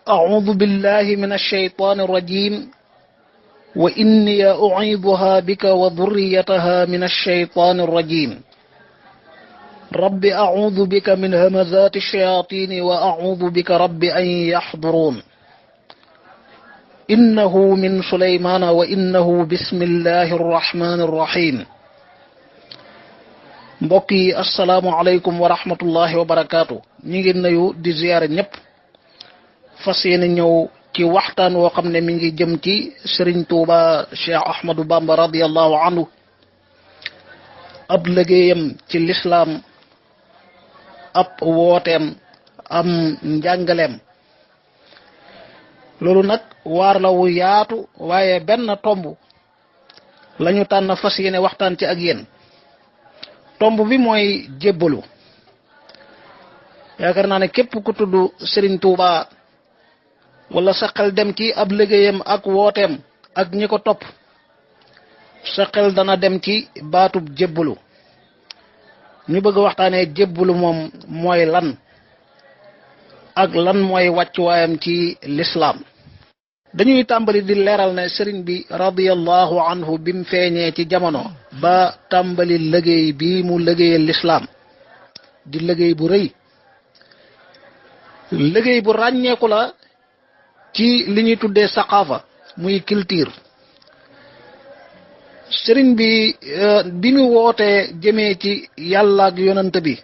أعوذ بالله من الشيطان الرجيم وإني أعيذها بك وذريتها من الشيطان الرجيم رب أعوذ بك من همزات الشياطين وأعوذ بك رب أن يحضرون إنه من سليمان وإنه بسم الله الرحمن الرحيم mbokki assalaamu aleykum wa rahmatullahi wa barakaatu ñi ngi nuyu di ziyaare ñëpp fas yéene ñëw ci waxtaan woo xam ne mi ngi jëm ci Serigne Touba Cheikh Ahmadou Bamba radiyallahu anhu ab liggéeyam ci lislaam ab wooteem am njàngaleem loolu nag waar la wu yaatu waaye benn tomb lañu tànn fas yéene waxtaan ci ak yéen tomb bi mooy jébbalu yaakaar naa ne képp ku tudd Serigne Touba wala sa xel dem ci ab liggéeyam ak wooteem ak ñi ko topp sa xel dana dem ci baatub jébbalu ñu bëgg waxtaanee jébbalu moom mooy lan ak lan mooy wàccuwaayam ci lislaam dañuy tàmbali di leeral ne sëriñ bi radiyallahu anhu bim feeñee ci jamono ba tàmbali liggéey bi mu liggéeyal lislaam di liggéey bu rëy liggéey bu ràññeeku la ci li ñuy tuddee saqaafa muy culture sëriñ bi bi mu wootee jëmee ci yàlla ak yonant bi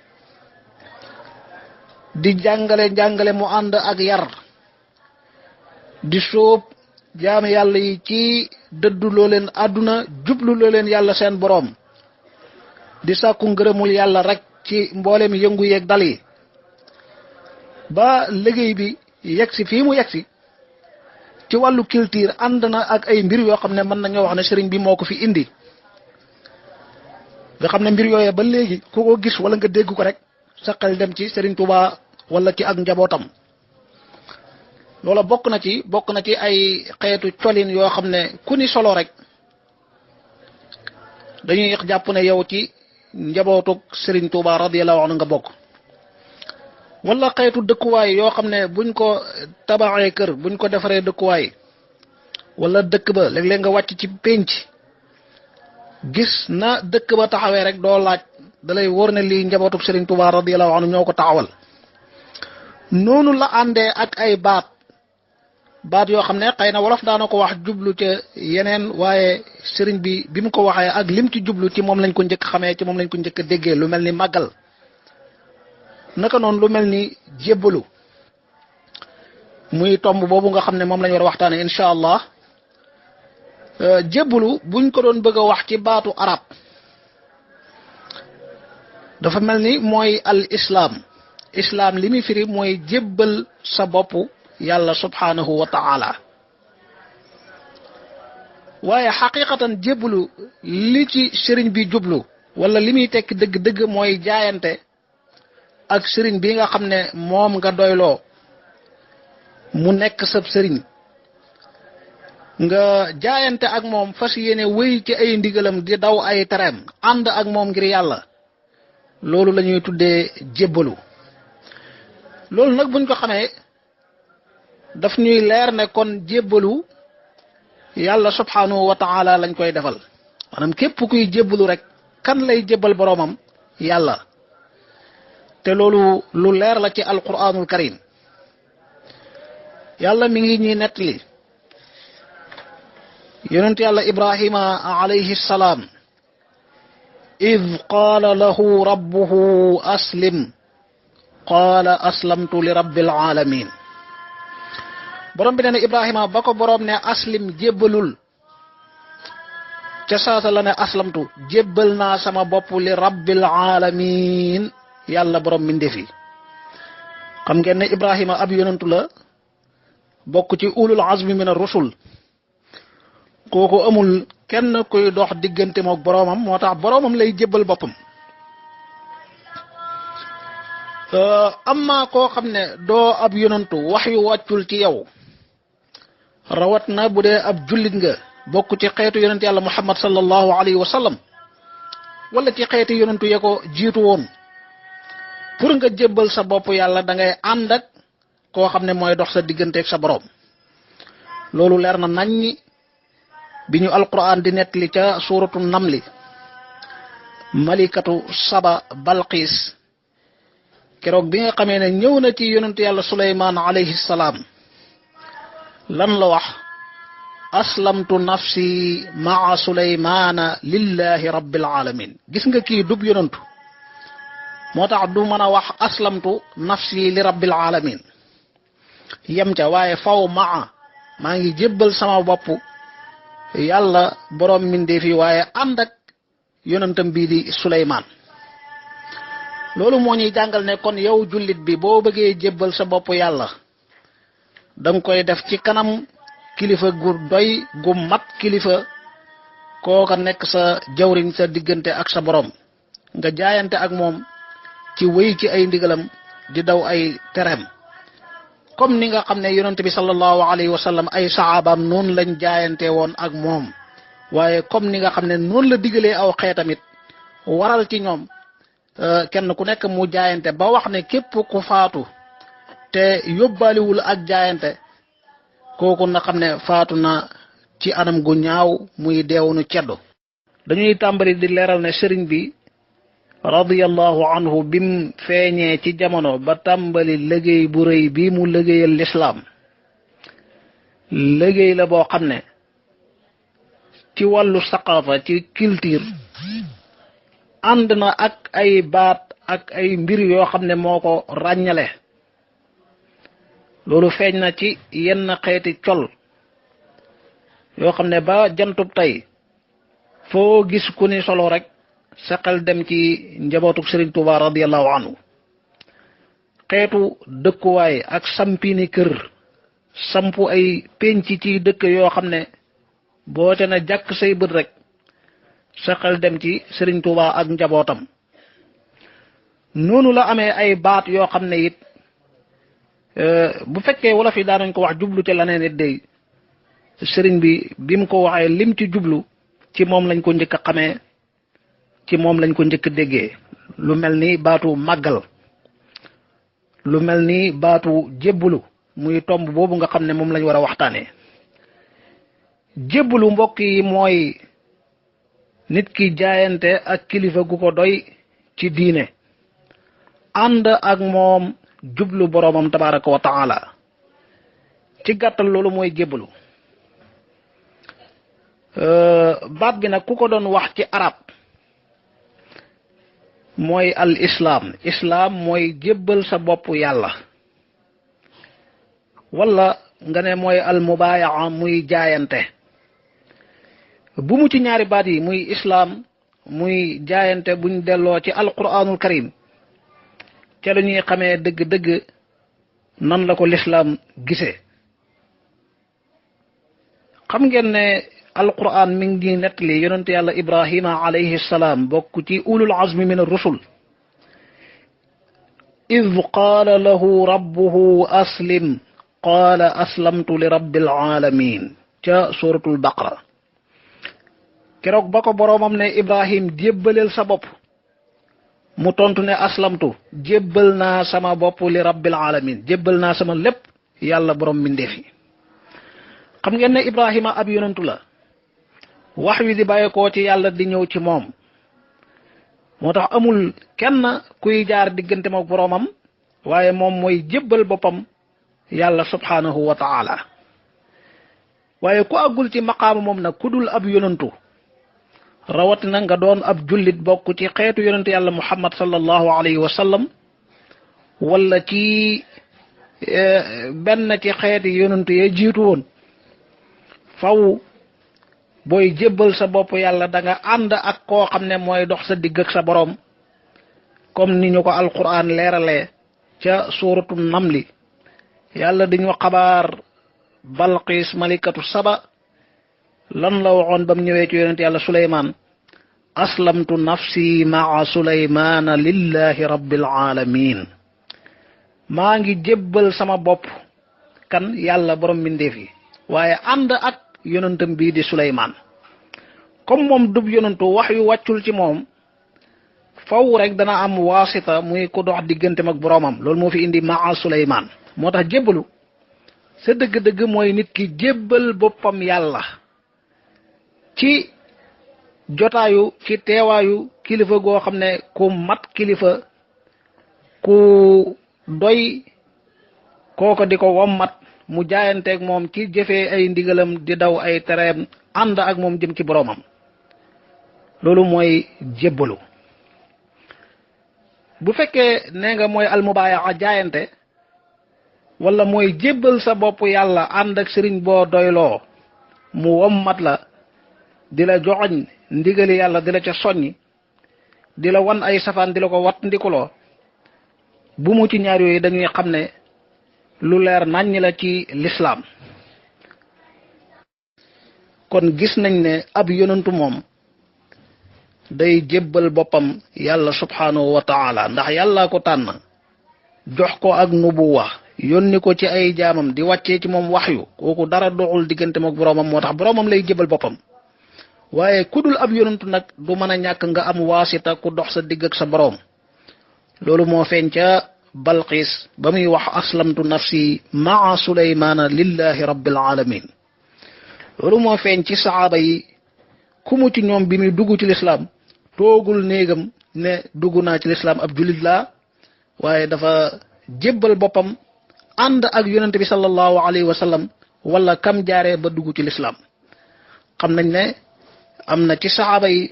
di jàngale mu ànd ak yar di sóob jaam yàlla yi ci dëddu loo leen àdduna jublu loo leen yàlla seen boroom di sàkku ngërëmul yàlla rek ci mboolem yëngu yeeg dal yi ba liggéey bi yegsi fii mu yegsi ci wàllu culture ànd na ak ay mbir yoo xam ne mën nañoo wax ne sëriñ bi moo ko fi indi nga xam ne mbir yooyee ba léegi ku ko gis wala nga dégg ko rek sa xel dem ci Sëriñ Tuuba wala ci ak njabootam loola bokk na ci ay xeetu colin yoo xam ne ku ni solo rek dañuy jàpp ne yow ci njabootug Sëriñ Tuuba radiyallahu anhu nga bokk wala xeetu dëkkuwaay yoo xam ne buñ ko tabaxee kër buñ ko defaree dëkkuwaay wala dëkk ba léeg-léeg nga wàcc ci pénc gis na dëkk ba taxawee rek doo laaj dalay wóor ne lii njabootug Sëriñ Tuuba radiyallahu anhu ñoo ko taxawal noonu la àndee ak ay baat yoo xam ne xëy na wolof daana ko wax jublu ca yeneen waaye sëriñ bi mu ko waxee ak lim ci jublu ci moom lañ ko njëkk xamee ci moom lañ ko njëkk déggee lu mel ni màggal naka noonu lu mel ni jébbalu muy tomb boobu nga xam ne moom lañ war a waxtaane incha allah jébbalu buñ ko doon bëgg a wax ci baatu arab dafa mel ni mooy al islaam li muy firi mooy jébbal sa bopp yàlla subhanahu wa ta'ala waaye xaqiqatan jébbalu li ci sëriñ bi jublu wala li muy tekki dëgg-dëgg mooy jaayante ak sëriñ bi nga xam ne moom nga doyloo mu nekk sab sëriñ nga jaayante ak moom fas yéene wéy ci ay ndigalam di daw ay tereem ànd ak moom ngir yàlla loolu la ñuy tuddee jébbalu loolu nag buñ ko xamee daf ñuy leer ne kon jébbalu yàlla subhanahu wa ta'ala lañ koy defal maanaam képp kuy jébbalu rek kan lay jébbal boroomam yàlla te loolu lu leer la ci alquranul karim yàlla mi ngi ñuy nettali yonent yàlla ibrahima alayhi salaam id qaala lahu rabbuhu aslim qaala aslamtu li rabbil alamin borom bi nee na ibrahima ba ko borom ne aslim jébbalul ca saasa la ne aslamtu jébbal naa sama bopp li rabbil alamin yàlla borom mindefi xam ngeen ne ibrahima ab yonantu la bokk ci ulul azmi min ar-rusul kooku amul kenn kuy dox diggante mook boromam moo tax boromam lay jébbal boppam amma koo xam ne doo ab yonantu wax yu wàccul ci yow rawat na bu dee ab jullit nga bokk ci xeetu yonent yàlla muhammad sallallahu alayhi wa sallam wala ci xeeti yonantu ya ko jiitu woon pour nga jébbal sa bopp yàlla da ngay ànd ak koo xam ne mooy dox sa digganteeg sa borom loolu leer na naññi bi ñu alquran di nettali ca suuratu namli malikatu saba balqiis keroog bi nga xamee ne ñëw na ci yonentu yàlla suleymaan alayhi salaam lan la wax aslamtu nafsi maa suleymaana lillahi rabbil alamin gis nga kii dub yonentu moo tax du mën a wax aslamtu nafsi li rabbil alamin yem ca waaye faw maa ngi jébbal sama bopp yàlla borom mindee fi waaye ànd ak yonentam bii di suleymaan loolu moo ñuy jàngal ne kon yow jullit bi boo bëggee jébbal sa bopp yàlla danga koy def ci kanam kilifa gu doy gu mat kilifa kooka nekk sa jawriñ sa diggante ak sa borom nga jaayante ak moom ci wéy ci ay ndigalam di daw ay tereem comme ni nga xam ne yonent bi sallallahu alayhi wa sallam ay saxaabaam noonu lañ jaayante woon ak moom waaye comme ni nga xam ne noonu la digalee aw xeetamit waral ci ñoom kenn ku nekk mu jaayante ba wax ne képp ku faatu te yóbbaaliwul ak jaayante kooku na xam ne faatu na ci anam gu ñaaw muy deewunu ceddo dañuy tàmbali di leeral ne sëriñ bi radiyallahu anhu bim feeñee ci jamono ba tàmbali liggéey bu rëy bi mu liggéeyal lislaam liggéey la boo xam ne ci wàllu saqaafa ci culture ànd na ak ay baat ak ay mbir yoo xam ne moo ko ràññale loolu feeñ na ci yenn xeeti col yoo xam ne ba jantub tey foo gis ku ni solo rek sa xel dem ci njabootuk Sëriñ Tuuba radiyallahu anhu xeetu dëkkuwaay ak sampini kër sampu ay penc ci dëkk yoo xam ne boo te na jàkk say bët rek sa xel dem ci Sëriñ Tuuba ak njabootam noonu la amee ay baat yoo xam ne it bu fekkee wolof yi daanañ ko wax jublu te laneen it day sëriñ bi bi mu ko waxee lim ci jublu ci moom lañ ko njëkk a xamee ci moom lañ ko njëkk a déggee lu mel ni baatu màggal lu mel ni baatu jébbulu muy tomb boobu nga xam ne moom lañ war a waxtaanee jébbulu mbokk yi mooy nit ki jaayante ak kilifa gu ko doy ci diine ànd ak moom jublu boroomam tabaraka wa taala ci gàttal loolu mooy jébbulu baat bi nag ku ko doon wax ci arab mooy al islaam mooy jébbal sa bopp yàlla wala nga ne mooy al mubaayaa muy jaayante bu mu ci ñaari baat yi muy islaam muy jaayante buñ delloo ci alquranul karim ca la ñuy xamee dëgg-dëgg nan la ko lislaam gisee xam ngeen ne alquran mi ngi nettali yonente yàlla ibrahima alayhi salaam bokk ci ulul azmi min ar-rusul id qaala lahu rabbuhu aslim qaala aslamtu li rabbil alamin ca suratul baqara keroog ba ko boroomam ne ibrahim jébbaleel sa bopp mu tontu ne aslamtu jébbal naa sama bopp li rabbil alamin jébbal naa sama lépp yàlla borom mbindeef yi xam ngeen ne ibrahima ab yonantu la wax wi di bàyyeekoo ci yàlla di ñëw ci moom moo tax amul kenn kuy jaar diggante ak boroomam waaye moom mooy jébbal boppam yàlla subhanahu wa taala waaye ku àggul ci maqaama moom nag ku dul ab yonantu rawatina nga doon ab jullit bokk ci xeetu yonentu yàlla muhammad sallallahu alayhi wa sallam wala ci benn ci xeeti yonentu ya jiitu woon faw booy jébbal sa bopp yàlla da nga ànd ak koo xam ne mooy dox sa digg ak sa borom comme ni ñu ko alquran leeralee ca suuratu namli yàlla dañu xabaar balqis malikatu saba lan la waxoon ba mu ñëwee ci yonent yàlla suleymaan aslamtu nafsi maa suleymaana lillahi rabbil alamin maa ngi jébbal sama bopp kan yàlla borom mbindeef yi waaye ànd ak yonentam bii di suleymaan comme moom dub yonentu wax yu wàccul ci moom faw rek dana am waasita muy ku dox digganteem ak boroomam loolu moo fi indi maa suleymaan moo tax jébbalu sa dëgg-dëgg mooy nit ki jébbal boppam yàlla ci jotaayu ci teewaayu kilifa goo xam ne ku mat kilifa ku doy kooko di ko wommat mu jaayanteeg moom ci jëfee ay ndigalam di daw ay tereem ànd ak moom jëm ci boroomam loolu mooy jébbalu bu fekkee nee nga mooy almubaayaa jaayante wala mooy jébbal sa bopp yàlla ànd ak sëriñ boo doyloo mu wommat la di la joxoñ ndigali yàlla di la ca soññi di la wan ay safaan di la ko wat ndikuloo bu mu ci ñaar yooyu dañuy xam ne lu leer naññ la ci lislaam kon gis nañ ne ab yonantu moom day jébbal boppam yàlla subhanahu wa taala ndax yàllaa ko tànn jox ko ak nubuwa yónni ko ci ay jaamam di wàccee ci moom waxyu kooku dara doxul diggante mook boroomam moo tax boroomam lay jébbal boppam waaye ku dul ab yonantu nag du mën a ñàkk nga am waasita ku dox sa digg ak sa boroom loolu moo feeñ ca Balqiis ba muy wax aslamtu nafsi maa Suleymaana lillahi rabbil alamin loolu moo feeñ ci saxaaba yi ku mu ci ñoom bi muy dugg ci lislaam toogul néegam ne dugg naa ci lislaam ab jullit laa waaye dafa jébbal boppam ànd ak yonente bi sallallahu alayhi wa sallam wala kam jaaree ba dugg ci lislaam xam nañ ne am na ci saxaaba yi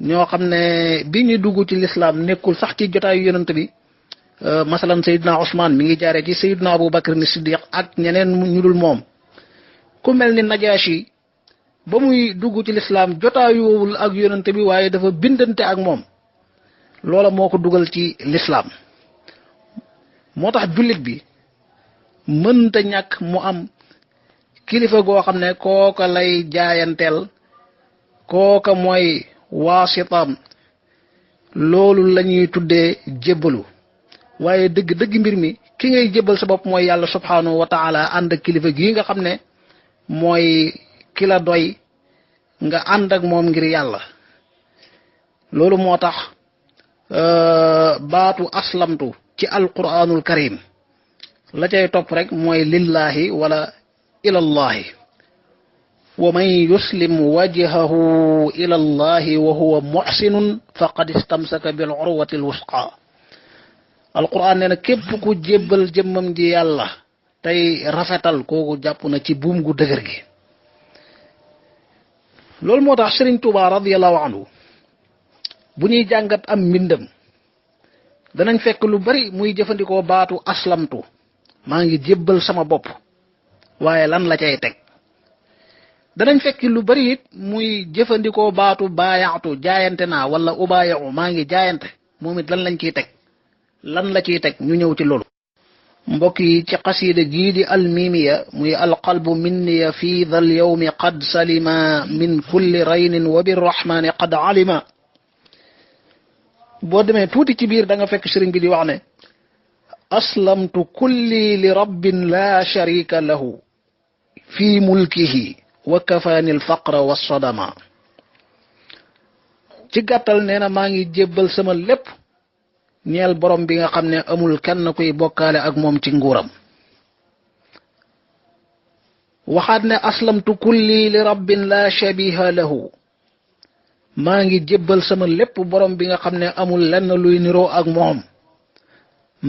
ñoo xam ne bi ñu dugg ci lislaam nekkul sax ci jotaayu yonente bi masalan Seydina Ousmane mi ngi jaaree ci Seydina Abu Bakr ni Siddiq ak ñeneen ñu dul moom ku mel ni Najaashi ba muy dugg ci lislaam jotaayuwul ak yonente bi waaye dafa bindante ak moom loola moo ko dugal ci lislaam moo tax jullit bi mënta ñàkk mu am kilifa goo xam ne kooka lay jaayanteel kooka mooy waasitaam loolu la ñuy tuddee jébbalu waaye dëgg mbir mi ki ngay jébbal sa bopp mooy yàlla subhanahu wa taala ànd ak kilifa gii nga xam ne mooy ki la doy nga ànd ak moom ngir yàlla loolu moo tax baatu aslamtu ci alquranul karim la cay topp rek mooy lillahi wala ilallahi wa man yuslim wajhahu ila allahi wa huwa muhsinun faqad istamsaka bil urwati al wusqa alquran nee na képp ku jébbal jëmmam ji yàlla tey rafetal kooku jàpp na ci buum gu dëgër gi loolu moo tax Sëriñ Tuubaa radiyallahu anhu bu ñuy jàngat am mbindam danañ fekk lu bari muy jëfandikoo baatu aslamtu maa ngi jébbal sama bopp waaye lan la cay teg danañ fekk lu bari it muy jëfandikoo baatu baayaatu jaayante naa wala ubaayahu maa ngi jaayante moom it lan lañ ciy teg lan la ciy teg ñu ñëw ci loolu mbokk yi ci qasida gii di almimiya muy alqalbu minniya fi dhal yawmi qad salima min kulli raynin wa birrahmani qad alima boo demee tuuti ci biir da nga fekk sëriñ bi di wax ne aslamtu kulli li rabbin la sharika lahu fi mulkihi wa kafaani alfaqra wassadama ci gàttal nee na maa ngi jébbal sama lépp ñeel borom bi nga xam ne amul kenn kuy bokkaale ak moom ci nguuram waxaat ne aslamtu kulli li rabbin la shabiha lahu maa ngi jébbal sama lépp borom bi nga xam ne amul lenn luy niroo ak moom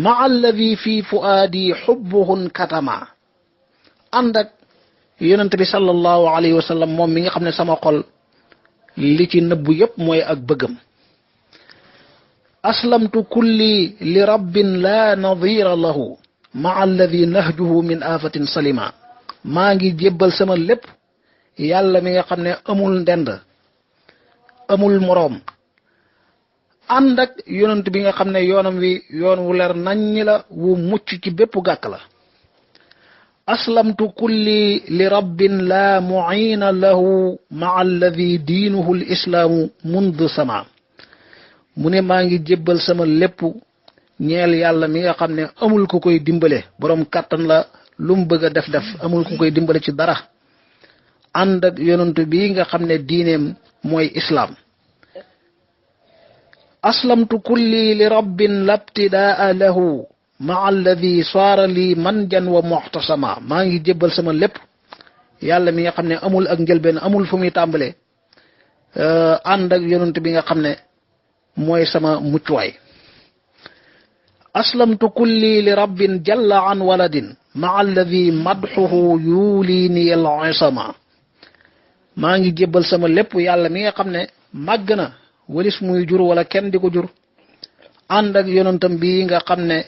ma alladi fi fuaadi xubbuhun katama ànd ak yonent bi sallallahu alayhi wa sallam moom mi nga xam ne sama xol li ci nëbbu yépp mooy ak bëggam aslamtu kulli li rabbin la nadira lahu ma alladi nahjuhu min afatin salima maa ngi jébbal sama lépp yàlla mi nga xam ne amul ndend amul moroom ànd ak yonent bi nga xam ne yoonam wi yoon wu leer naññi la wu mucc ci bépp gàkk la aslamtu kulli li rabbin la muina lahu ma alladi diinuhu l islaamu mundu sama mu ne maa ngi jébbal sama lépp ñeel yàlla mi nga xam ne amul ku koy dimbale boroom kàttan la lu mu bëgg a def amul ku koy dimbale ci dara ànd ak yonent bi nga xam ne diineem mooy islaam aslamtu kulli li rabbin labtidaa lahu maa alladi saara lii manjan wa muxtasama maa ngi jébbal sama lépp yàlla mi nga xam ne amul ak njëlbeen amul fu muy tàmbalee ànd ak yonent bi nga xam ne mooy sama muccuwaay aslamtu kulli li rabbin jalla an waladin maa alladi madxuhu yuulini al isama maa ngi jébbal sama lépp yàlla mi nga xam ne màgg na walis muy jur wala kenn di ko jur ànd ak yonentam bi nga xam ne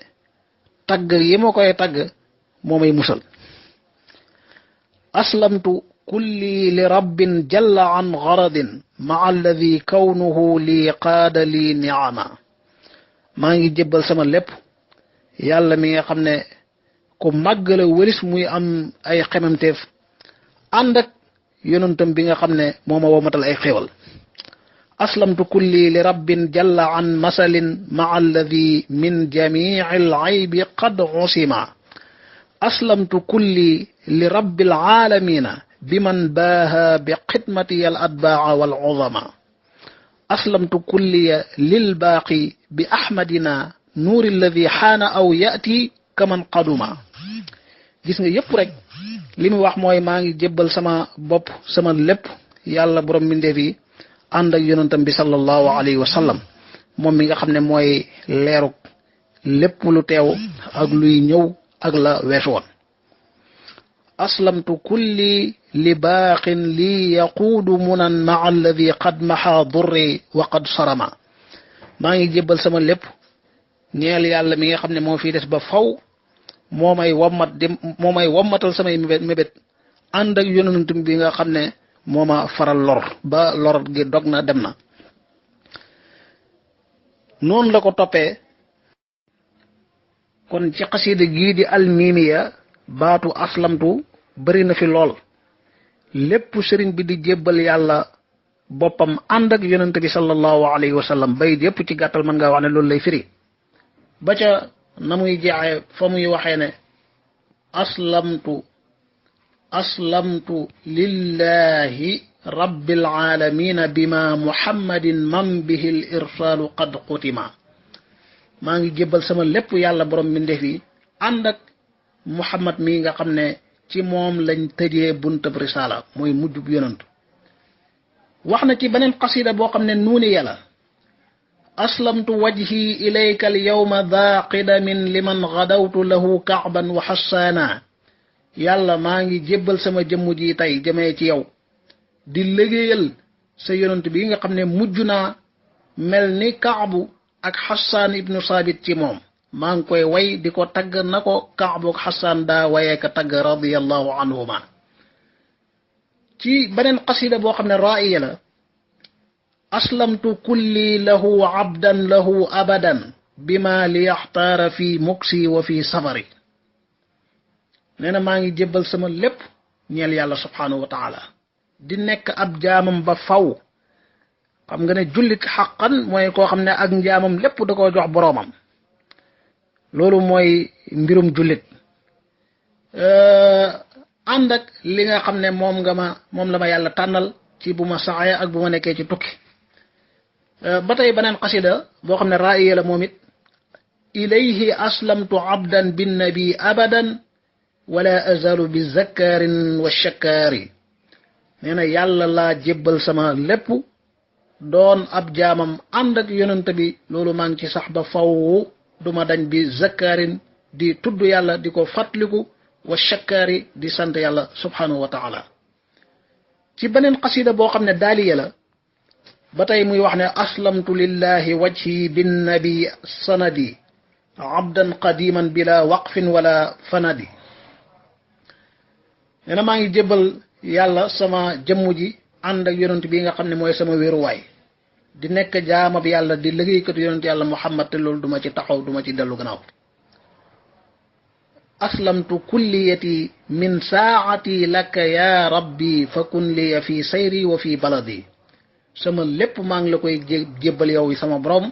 tagg yi ma koy tagg moo may musal aslamtu kulli li rabbin jalla an garadin maa alladi kawnuhu lii qaada lii niama maa ngi jébbal sama lépp yàlla mi nga xam ne ku màgg la walis muy am ay xemamteef ànd ak yonentam bi nga xam ne moo ma womatal ay xéwal aslamtu kulli li rabbin jalla an masalin maa alladi min jamici alcaybi qad usima aslamtu kulli li rabbi alcaalamina biman baaha bi xidmatiya al atbaaca wal uzama aslamtu kulliya lilbaaqi bi ahmadina nuuri alladi xaana aw yati kaman qaduma gis nga yëpp rek li mu wax mooy maa ngi jébbal sama bopp sama lépp yàlla borom mbindeef yi ànd ak yonentam bi sallallahu alayhi wa sallam moom mi nga xam ne mooy leeruk lépp lu teew ak luy ñëw ak la weesu woon aslamtu kulli li baaqin lii yaquudu munan maa alladi qad maxa durri wa qad sarama maa ngi jébbal sama lépp ñeel yàlla mi nga xam ne moo fii des ba faw moo may wommatal samay mébét ànd ak yonentam bi nga xam ne moo ma faral lor ba lor gi dog na dem na noonu la ko toppee kon ci xasida gii di almimiya baatu aslamtu bari na fi lool lépp sëriñ bi di jébbal yàlla boppam ànd ak yonent bi sallallahu alayhi wa sallam bayit yépp ci gàttal mën ngaa wax ne loolu lay firi ba ca na muy jeexee fa muy waxee ne aslamtu lillahi rabbil aalamiina bima muhammadin man bihi l irsaalu qad qutima maa ngi jébbal sama lépp yàlla borom mbindeef yi ànd ak muhammad mi nga xam ne ci moom lañ tëjee buntab risaala mooy mujjub yonantu wax na ci beneen qasida boo xam ne nuuni yàlla aslamtu wajhi ilayka al yawma daa qidamin liman gadawtu lahu kaaban wa xassaana yàlla maa ngi jébbal sama jëmm ji tey jëmee ci yow di liggéeyal sa yonant bi nga xam ne mujj naa mel ni kaabu ak xassaan ibnu saabit ci moom maa ngi koy way di ko tagg na ko kaabu ak xassaan daa wayee ka tagg radiyallahu anhuma ci beneen qasida boo xam ne raiya la aslamtu kulli lahu abdan lahu abadan bima li yaxtaara fi muksi wa fi safari nee na maa ngi jébbal sama lépp ñeel yàlla subhanahu wa taala di nekk ab jaamam ba faw xam nga ne jullit xaqan mooy koo xam ne ak njaamam lépp da koo jox boroomam loolu mooy mbirum jullit ànd ak li nga xam ne moom la ma yàlla tànnal ci bu ma saxee ak bu ma nekkee ci tukki ba tey beneen qasida boo xam ne raiya la moom it ilayhi aslamtu abdan binnabi abadan wala azalu bi zakkaarin wa shakkaari nee na yàlla laa jébbal sama lépp doon ab jaamam ànd ak yonent bi loolu maa ngi ci sax ba faw duma dañ bi zakkaarin di tudd yàlla di ko fàttaliku wa shakkaari di sant yàlla subhanahu wa taala ci beneen qasida boo xam ne daaliya la ba tey muy wax ne aslamtu lillahi wajhi binnabi sanadi abdan qadiman bila waqfin wala fanadi nee na maa ngi jébbal yàlla sama jëmm ji ànd ak yonent bi nga xam ne mooy sama wéeruwaay di nekk jaamab yàlla di liggéeykatu yonent yàlla muhammad te loolu duma ci taxaw duma ci dellu gannaaw aslamtu kulliyati min saati laka ya rabbi fa kun liya fi sayri wa fi baladi sama lépp maa ngi la koy jébbal yow sama borom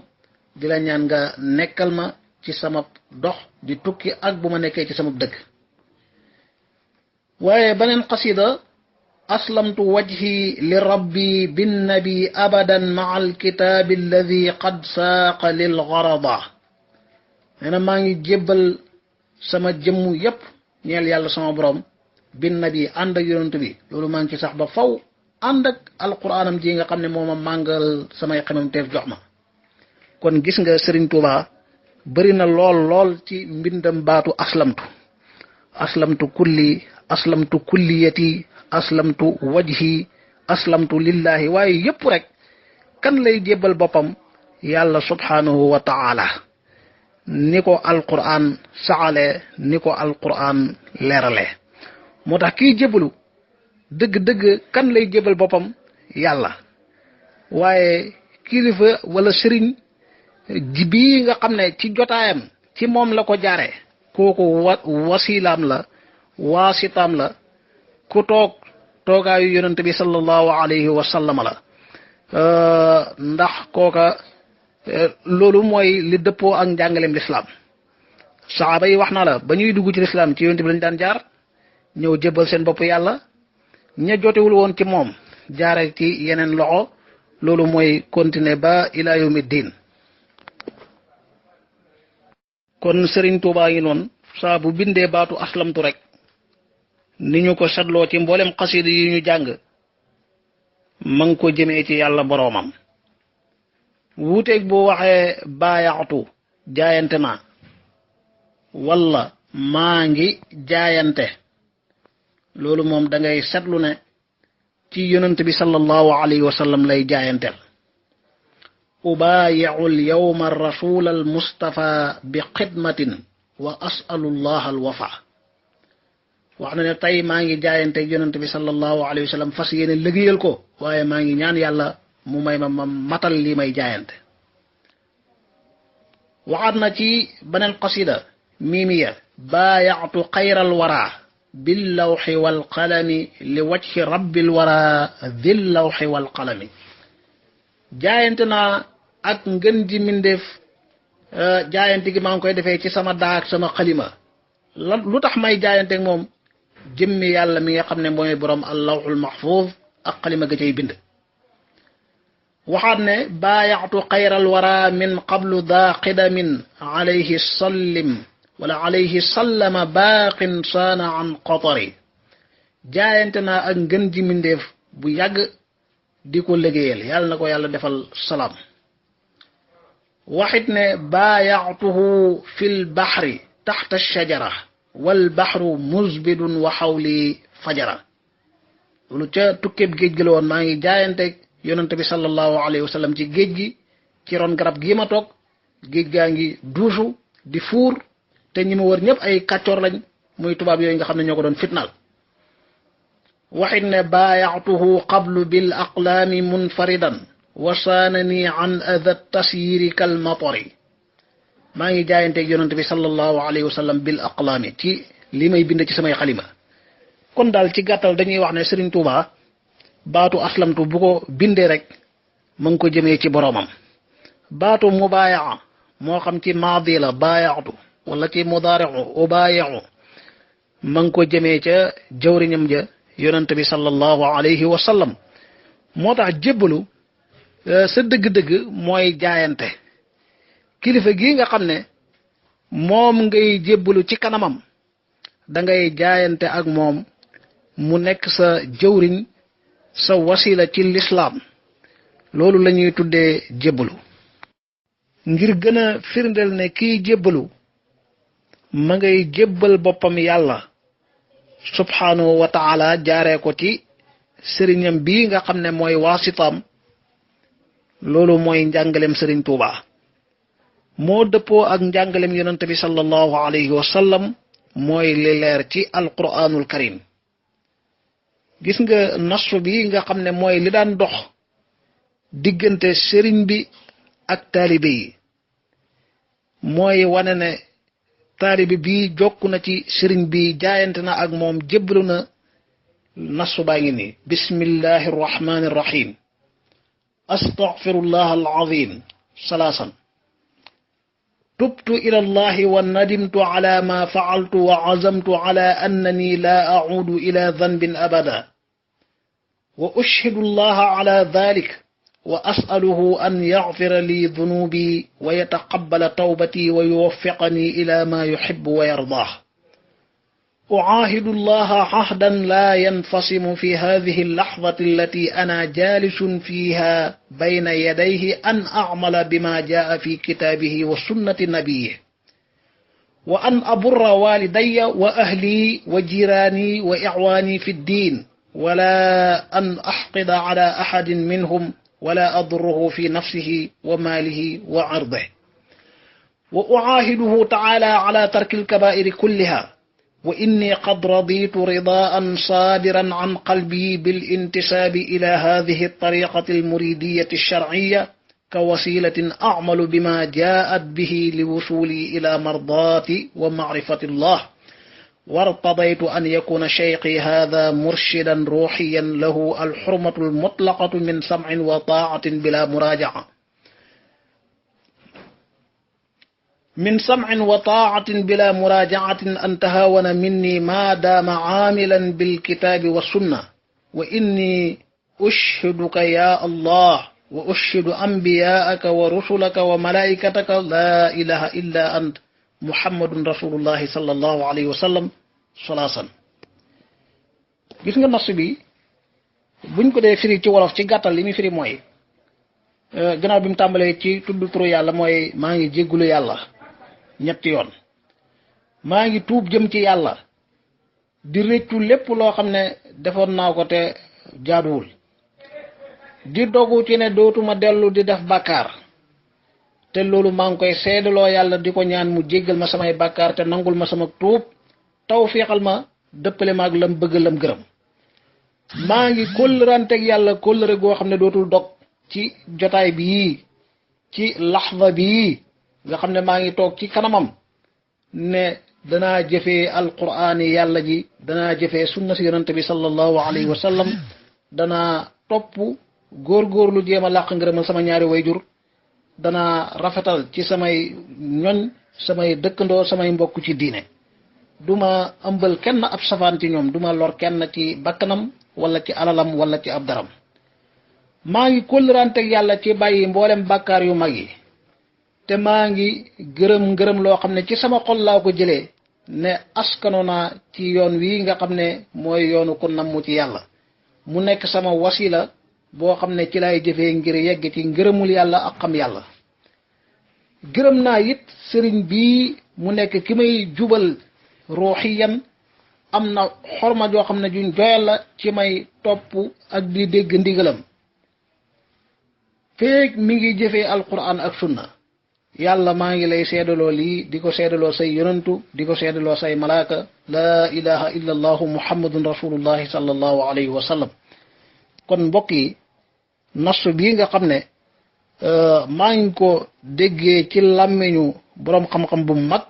di la ñaan nga nekkal ma ci sama dox di tukki ak bu ma nekkee ci sama dëkk waaye beneen qasida aslamtu wajhi li rabbi binnabi abadan maa alkitaabi alladi qad saaqa lil garada nee na maa ngi jébbal sama jëmm yépp ñeel yàlla sama borom bin nabi ànd ak yonent bi loolu maa ngi ci sax ba faw ànd ak alquraanam ji nga xam ne mooma màngal samay xemam teef jox ma kon gis nga Sëriñ Tuubaa bari na lool ci mbindam baatu aslamtu kulli aslamtu kulliyati aslamtu wajhi aslamtu lillahi waaye yépp rek kan lay jébbal boppam yàlla subhanahu wa ta'ala ni ko alquran saxale ni ko alquran leerale moo tax kii jébbalu dëgg-dëgg kan lay jébbal boppam yàlla waaye kilifa wala sëriñ ji bii nga xam ne ci jotaayam ci moom la ko jaare kooku wasilaam la waasitaam la ku toog toogaayu yonent bi sallallahu alayhi wa sallam la ndax kooka loolu mooy li dëppoo ak njàngaleem lislaam saxaaba yi wax naa la ba ñuy dugg ci lislaam ci yonent bi lañ daan jaar ñëw jébbal seen bopp yàlla ña jotewul woon ci moom jaare ci yeneen loxo loolu mooy continuer ba ila yawmi diin kon Serigne Touba ngi noonu saa bu bindee baatu aslamtu rek ni ñu ko setloo ci mboolem xasida yi ñu jàng ma ngi ko jëmee ci yàlla boroomam wuuteeg boo waxee baayaxtu jaayante naa walla maa ngi jaayante loolu moom da ngay setlu ne ci yonent bi sallallahu alayhi wa sallam lay jaayanteel ubaayi'u al-yawma ar-rasul al-mustafa bi xidmatin wa as'alu allah al-wafa wax na ne tey maa ngi jaayante yonent bi sallallahu alayhi wa sallam fas yéene liggéeyal ko waaye maa ngi ñaan yàlla mu may ma matal lii may jaayante waxaat na ci beneen qasida miimiya baayaatu xayral wara bil lawxi wal qalami li wajhi rabbil wara dil lawxi wal qalami jaayante naa ak ngën ji mindeef jaayante gi maa ngi koy defee ci sama daak sama xalima lu tax may jaayante ak moom jëmmi yàlla mi nga xam ne mooy borom al lawxul mahfuz ak xalima ga cay bind waxaat ne baayaatu xayral wara min qablu daa qidamin alayhi sallim wala alayhi sallama baaqin saana an qatari jaayante naa ak ngën ji mindeef bu yàgg di ko liggéeyal yàlla na ko yàlla defal salaam waxit ne baayaatuhu fil baxri taxta shajara wal baxru musbidun wa xawli fajara loolu ca tukkeeb géej gi la woon maa ngi jaayante yonent bi sallallahu alayhi wa sallam ci géej gi ci ron garab gii ma toog géej gaa ngi duusu di fuur te ñi ma wër ñëpp ay kàccoor lañ muy tubaab yooyu nga xam ne ñoo ko doon fitnaal waxit ne baayaatuhu qablu bil aqlaami munfaridan wa saanani an ada tasyiri kal matari maa ngi jaayanteeg yonent bi sallallahu alayhi wa sallam bil aqlaami ci li may bind ci samay xalima kon daal ci gàttal dañuy wax ne Serigne Touba baatu aslamtu bu ko bindee rek ma ngi ko jëmee ci boroomam baatu mubaayaa moo xam ci maadi la baayaatu wala ci mudaari'u ubaayi'u ma ngi ko jëmee ca jawriñam ja yonent bi sallallahu alayhi wa sallam moo tax jébbalu sa dëgg-dëgg mooy jaayante kilifa gii nga xam ne moom ngay jébbalu ci kanamam da ngay jaayante ak moom mu nekk sa jawriñ sa wasila ci lislaam loolu la ñuy tuddee jébbalu ngir gën a firndeel ne kii jébbalu ma ngay jébbal boppam yàlla subhanahu wa taala jaaree ko ci sëriñam bii nga xam ne mooy waasitaam loolu mooy njàngalem Sëriñ Tuuba moo dëppoo ak njàngalem yonent bi sallallahu alayhi wa sallam mooy li leer ci alquranul karim gis nga nasu bi nga xam ne mooy li daan dox diggante sëriñ bi ak taalibe yi mooy wane ne taalibe bi jokku na ci sëriñ bi jaayante na ak moom jébbalu na nasu baa ngi nii bismillahi arrahmani arrahim astaghfirullah alazim salaasan tubtu ila allahi wa nadimtu ala ma faaltu wa azamtu ala annani la audu ila dhanbin abada wa ushhidu allaha ala dhalik وأسأله أن يغفر لي ذنوبي ويتقبل توبتي ويوفقني إلى ما يحب ويرضاه. أعاهد الله عهدا لا ينفصم في هذه اللحظة التي أنا جالس فيها بين يديه أن أعمل بما جاء في كتابه وسنة نبيه، وأن أبر والدي وأهلي وجيراني وإعواني في الدين، ولا أن أحقد على أحد منهم ولا أضره في نفسه وماله وعرضه. وأعاهده تعالى على ترك الكبائر كلها، وإني قد رضيت رضاء صادرا عن قلبي بالانتساب إلى هذه الطريقة المريدية الشرعية كوسيلة أعمل بما جاءت به لوصولي إلى مرضاتي ومعرفة الله، وارتضيت أن يكون شيخي هذا مرشدا روحيا له الحرمة المطلقة من سمع وطاعة بلا مراجعة، أن تهاون مني ما دام عاملا بالكتاب والسنة. وإني أشهدك يا الله وأشهد أنبياءك ورسلك وملائكتك لا إله إلا أنت محمد رسول الله صلى الله عليه وسلم salaasan. gis nga nas bi buñ ko dee firi ci wolof ci gàttal li muy firi mooy gannaaw bi mu tàmbalee ci tudd turu yàlla mooy maa ngi jéggulu yàlla ñetti yoon, maa ngi tuub jëm ci yàlla di réccu lépp loo xam ne defoon naa ko te jaaduwul, di dogu ci ne dootuma dellu di def bàkkaar, te loolu maa ngi koy seedaloo yàlla di ko ñaan mu jéggal ma samay bàkkaar te nangul ma sama tuub, tawfiixal ma dëppale ma ak lam bëgg lam gërëm. maa ngi kóllëranteeg yàlla kóllëre goo xam ne dootul dog ci jotaay bii, ci laxza bii nga xam ne maa ngi toog ci kanamam ne danaa jëfee alquraan yàlla ji, danaa jëfee sunna si yonante bi sallallahu alayhi wa sallam, danaa topp góorgóorlu jéem a làq ngërëmal sama ñaari wayjur, danaa rafetal ci samay ñoñ, samay dëkkandoo, samay mbokk ci diine, duma ëmbal kenn ab safaan ci ñoom, duma lor kenn ci bakkanam wala ci alalam wala ci ab daram. maa ngi kóllëranteeg yàlla ci bàyyi mboolem bàkkaar yu mag yi, te maa ngi ngërëm loo xam ne ci sama xol laa ko jëlee ne askano naa ci yoon wi nga xam ne mooy yoonu ku namm ci yàlla, mu nekk sama wasila boo xam ne ci lay jëfee ngir yegg ci ngërëmul yàlla ak xam yàlla. gërëm naa it sëriñ bii mu nekk ki may jubal ruuxiyan, am na xorma joo xam ne juñ joyal la ci may topp ak di dégg ndigalam feek mi ngi jëfee alquran ak sunna. yàlla maa ngi lay seedaloo lii, di ko seedaloo say yonantu, di ko seedaloo say malaaka, laa ilaha illa allahu muhammadun rasulullahi sallallahu alayhi wa sallam. kon mbokk yi, nasu bii nga xam ne maa ngi ko déggee ci làmmiñu boroom xam-xam bu mag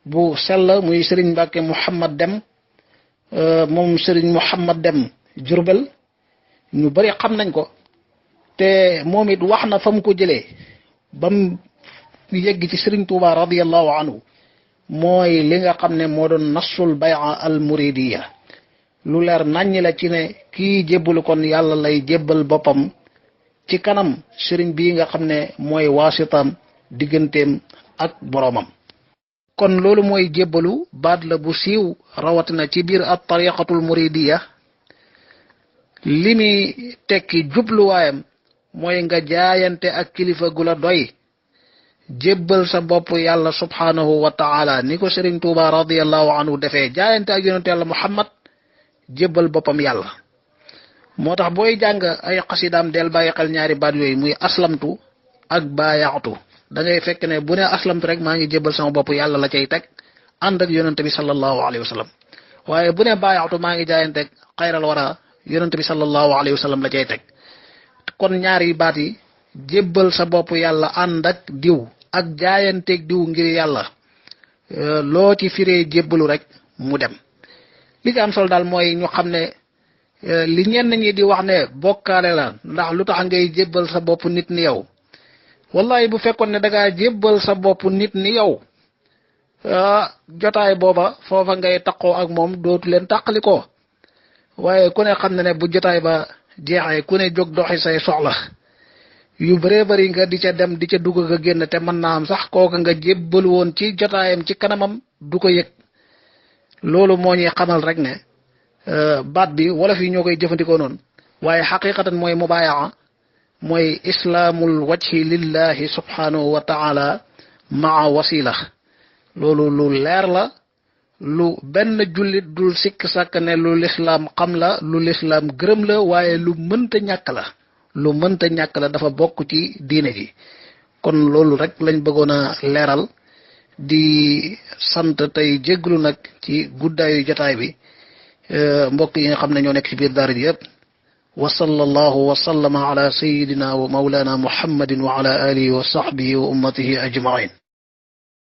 bu sell muy Serigne Mbacke Mouhamad Dem, moom Serigne Mouhamad Dem Jurbel, ñu bari xam nañ ko, te moom it wax na fa mu ko jëlee bam yegg ci Serigne Touba radiyallahu anhu, mooy li nga xam ne moo doon nasul bay'a al muridiya. lu leer naññ la ci ne kii jébbalu kon yàlla lay jébbal boppam ci kanam sëriñ bii nga xam ne mooy waasitam digganteem ak boroomam. kon loolu mooy jébbalu, baat la bu siiw rawatina ci biir at tariqatul muridiya. li muy tekki jubluwaayam mooy nga jaayante ak kilifa gu la doy, jébbal sa bopp yàlla subhanahu wa taala ni ko sëriñ Tuuba radiyallahu anhu defee, jaayante ak yonente yàlla Muhammad, jébbal boppam yàlla. moo tax booy jàng ay xasidaam del bàyyi xel ñaari baat yooyu muy aslamtu ak baayaxtu. da ngay fekk ne bu ne aslamtu rek maa ngi jébbal sama bopp yàlla la cay teg ànd ak yonente bi sallallahu alayhi wa sallam, waaye bu ne baayaxtu maa ngi jaayanteeg xayral wara, yonente bi sallallahu alayhi wa sallam la cay teg. kon ñaari baat yi, jébbal sa bopp yàlla ànd ak diw ak jaayanteeg diw ngir yàlla, loo ci firee jébbalu rek mu dem. li ci am solo daal mooy ñu xam ne li ñenn ñi di wax ne bokkaale la, ndax lu tax ngay jébbal sa bopp nit ni yow. wallahi bu fekkoon ne da ngaa jébbal sa bopp nit ni yow, jotaay booba foofa ngay taqoo ak moom dootu leen tàqalikoo, waaye ku ne xam na ne bu jotaay ba jeexee ku ne jóg doxi say soxla, yu bëree bëri nga di ca dem di ca dugg ga génn te mën naa am sax kooka nga jébbal woon ci jotaayam ci kanamam du ko yëg loolu moo ñuy xamal rek ne baat bi wolof yi ñoo koy jëfandikoo noonu waaye xaqiqatan mooy mubaayaa mooy islaamul wajhi lillahi subhanahu wa taala maa wasila loolu lu leer la lu benn jullit dul sikk sàkk ne lu lislaam xam la lu lislaam gërëm la waaye lu mënta ñàkk la lu mënta ñàkk la dafa bokk ci diine ji kon loolu rek lañ bëggoon a leeral di sant tey jégglu nag ci guddaayu jotaay bi mbokk yi nga xam ne ñoo nekk ci biir daara ji yëpp wa sallallahu wa sallama ala sayidina wa maulana muhammadin wa ala alihi wa sahbihi wa ummatihi ajmain